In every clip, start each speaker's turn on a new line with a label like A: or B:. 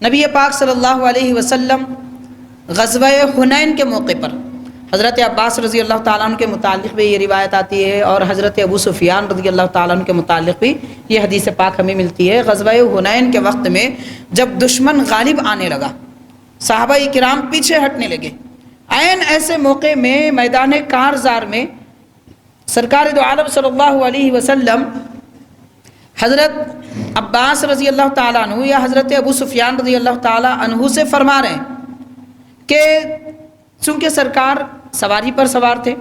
A: نبی پاک صلی اللہ علیہ وسلم غزوہ حنین کے موقع پر حضرت عباس رضی اللہ تعالیٰ عنہ کے متعلق بھی یہ روایت آتی ہے، اور حضرت ابو سفیان رضی اللہ تعالیٰ عنہ کے متعلق بھی یہ حدیث پاک ہمیں ملتی ہے۔ غزوہ حنین کے وقت میں جب دشمن غالب آنے لگا، صحابہ کرام پیچھے ہٹنے لگے، عین ایسے موقع میں میدان کارزار میں سرکار دو عالم صلی اللہ علیہ وسلم حضرت عباس رضی اللہ تعالیٰ عنہ یا حضرت ابو سفیان رضی اللہ تعالیٰ عنہ سے فرما رہے ہیں کہ چونکہ سرکار سواری پر سوار تھے،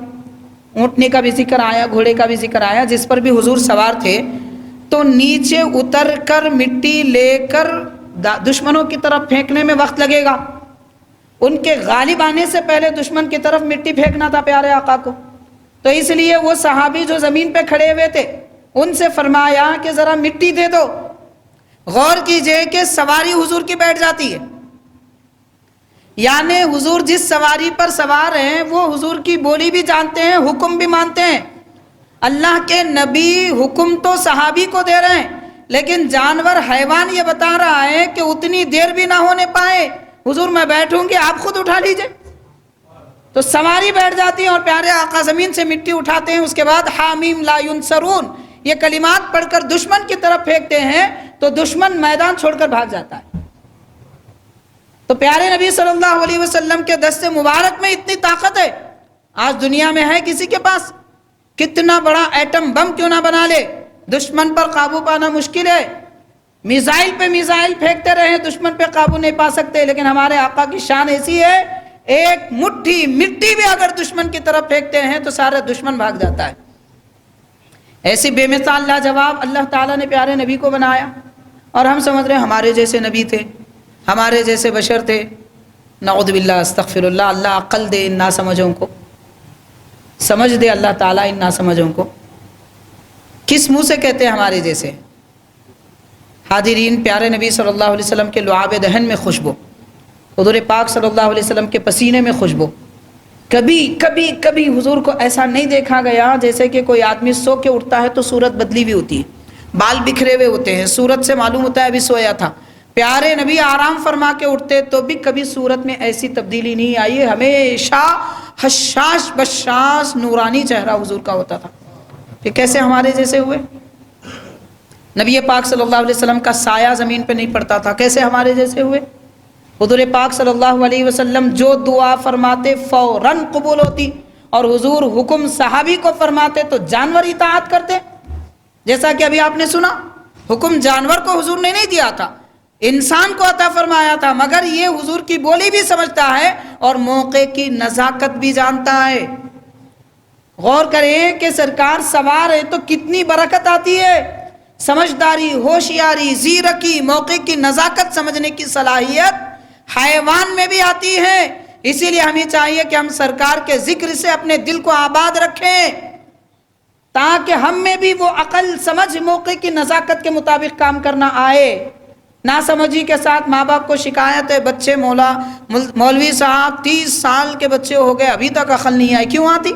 A: اونٹنے کا بھی ذکر آیا، گھوڑے کا بھی ذکر آیا، جس پر بھی حضور سوار تھے، تو نیچے اتر کر مٹی لے کر دشمنوں کی طرف پھینکنے میں وقت لگے گا۔ ان کے غالب آنے سے پہلے دشمن کی طرف مٹی پھینکنا تھا پیارے آقا کو، تو اس لیے وہ صحابی جو زمین پہ کھڑے ہوئے تھے ان سے فرمایا کہ ذرا مٹی دے دو۔ غور کیجئے کہ سواری حضور کی بیٹھ جاتی ہے، یعنی حضور جس سواری پر سوار ہیں وہ حضور کی بولی بھی جانتے ہیں، حکم بھی مانتے ہیں۔ اللہ کے نبی حکم تو صحابی کو دے رہے ہیں، لیکن جانور حیوان یہ بتا رہا ہے کہ اتنی دیر بھی نہ ہونے پائے، حضور میں بیٹھوں گی، آپ خود اٹھا لیجئے۔ تو سواری بیٹھ جاتی ہے اور پیارے آقا زمین سے مٹی اٹھاتے ہیں، اس کے بعد حامیم لا ینصرون یہ کلمات پڑھ کر دشمن کی طرف پھینکتے ہیں تو دشمن میدان چھوڑ کر بھاگ جاتا ہے۔ تو پیارے نبی صلی اللہ علیہ وسلم کے دست مبارک میں اتنی طاقت ہے، آج دنیا میں ہے کسی کے پاس؟ کتنا بڑا ایٹم بم کیوں نہ بنا لے، دشمن پر قابو پانا مشکل ہے۔ میزائل پہ میزائل پھینکتے رہے، دشمن پہ قابو نہیں پا سکتے، لیکن ہمارے آقا کی شان ایسی ہے، ایک مٹھی مٹی بھی اگر دشمن کی طرف پھینکتے ہیں تو سارا دشمن بھاگ جاتا ہے۔ ایسی بے مثال لاجواب اللہ تعالیٰ نے پیارے نبی کو بنایا، اور ہم سمجھ رہے ہیں ہمارے جیسے نبی تھے، ہمارے جیسے بشر تھے۔ نعوذ باللہ، استغفر اللہ۔ اللہ عقل دے ان ناسمجھوں کو، سمجھ دے اللہ تعالیٰ ان ناسمجھوں کو۔ کس منہ سے کہتے ہیں ہمارے جیسے؟ حاضرین، پیارے نبی صلی اللہ علیہ وسلم کے لعاب دہن میں خوشبو، حضور پاک صلی اللہ علیہ وسلم کے پسینے میں خوشبو۔ کبھی حضور کو ایسا نہیں دیکھا گیا جیسے کہ کوئی آدمی سو کے اٹھتا ہے تو صورت بدلی ہوئی ہوتی ہے، بال بکھرے ہوئے ہوتے ہیں، صورت سے معلوم ہوتا ہے ابھی سویا تھا۔ پیارے نبی آرام فرما کے اٹھتے تو بھی کبھی صورت میں ایسی تبدیلی نہیں آئی ہے، ہمیشہ حشاش بشاش نورانی چہرہ حضور کا ہوتا تھا۔ کہ کیسے ہمارے جیسے ہوئے؟ نبی پاک صلی اللہ علیہ وسلم کا سایہ زمین پہ نہیں پڑتا تھا، کیسے ہمارے جیسے ہوئے؟ حضور پاک صلی اللہ علیہ وسلم جو دعا فرماتے فوراً قبول ہوتی، اور حضور حکم صحابی کو فرماتے تو جانور اطاعت کرتے، جیسا کہ ابھی آپ نے سنا۔ حکم جانور کو حضور نے نہیں دیا تھا، انسان کو عطا فرمایا تھا، مگر یہ حضور کی بولی بھی سمجھتا ہے اور موقع کی نزاکت بھی جانتا ہے۔ غور کریں کہ سرکار سوار ہے تو کتنی برکت آتی ہے، سمجھداری، ہوشیاری، زیرکی، موقع کی نزاکت سمجھنے کی صلاحیت حیوان میں بھی آتی ہے۔ اسی لیے ہمیں چاہیے کہ ہم سرکار کے ذکر سے اپنے دل کو آباد رکھیں، تاکہ ہم میں بھی وہ عقل سمجھ موقع کی نزاکت کے مطابق کام کرنا آئے۔ ناسمجھی کے ساتھ ماں باپ کو شکایت ہے، بچے مولوی صاحب 30 سال کے بچے ہو گئے ابھی تک عقل نہیں آئی، کیوں آتی؟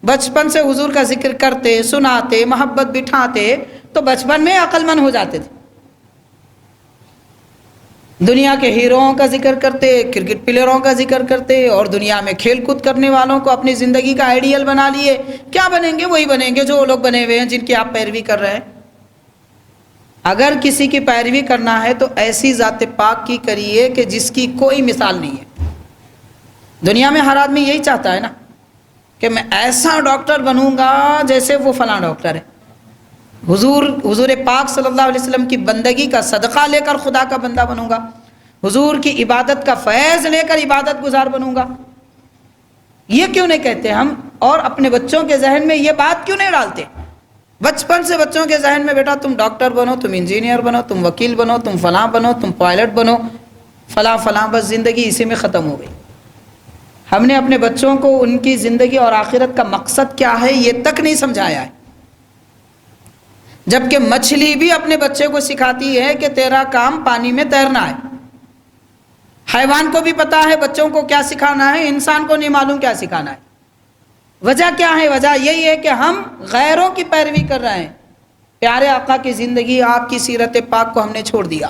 A: بچپن سے حضور کا ذکر کرتے، سناتے، محبت بٹھاتے تو بچپن میں عقل مند ہو جاتے تھے۔ دنیا کے ہیروؤں کا ذکر کرتے، کرکٹ پلیئروں کا ذکر کرتے، اور دنیا میں کھیل کود کرنے والوں کو اپنی زندگی کا آئیڈیل بنا لیے۔ کیا بنیں گے؟ وہی بنیں گے جو وہ لوگ بنے ہوئے ہیں جن کی آپ پیروی کر رہے ہیں۔ اگر کسی کی پیروی کرنا ہے تو ایسی ذات پاک کی کریے کہ جس کی کوئی مثال نہیں ہے۔ دنیا میں ہر آدمی یہی چاہتا ہے نا کہ میں ایسا ڈاکٹر بنوں گا جیسے وہ فلاں ڈاکٹر ہے۔ حضور پاک صلی اللہ علیہ وسلم کی بندگی کا صدقہ لے کر خدا کا بندہ بنوں گا، حضور کی عبادت کا فیض لے کر عبادت گزار بنوں گا، یہ کیوں نہیں کہتے ہم؟ اور اپنے بچوں کے ذہن میں یہ بات کیوں نہیں ڈالتے؟ بچپن سے بچوں کے ذہن میں بیٹا تم ڈاکٹر بنو، تم انجینئر بنو، تم وکیل بنو، تم فلاں بنو، تم پائلٹ بنو، فلاں، بس زندگی اسی میں ختم ہو گئی۔ ہم نے اپنے بچوں کو ان کی زندگی اور آخرت کا مقصد کیا ہے یہ تک نہیں سمجھایا ہے، جبکہ مچھلی بھی اپنے بچے کو سکھاتی ہے کہ تیرا کام پانی میں تیرنا ہے۔ حیوان کو بھی پتا ہے بچوں کو کیا سکھانا ہے، انسان کو نہیں معلوم کیا سکھانا ہے۔ وجہ کیا ہے؟ وجہ یہی ہے کہ ہم غیروں کی پیروی کر رہے ہیں۔ پیارے آقا کی زندگی، آپ کی سیرت پاک کو ہم نے چھوڑ دیا،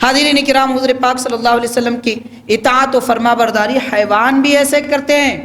A: حاضرین کرام، حضور پاک صلی اللہ علیہ وسلم کی اطاعت و فرما برداری حیوان بھی ایسے کرتے ہیں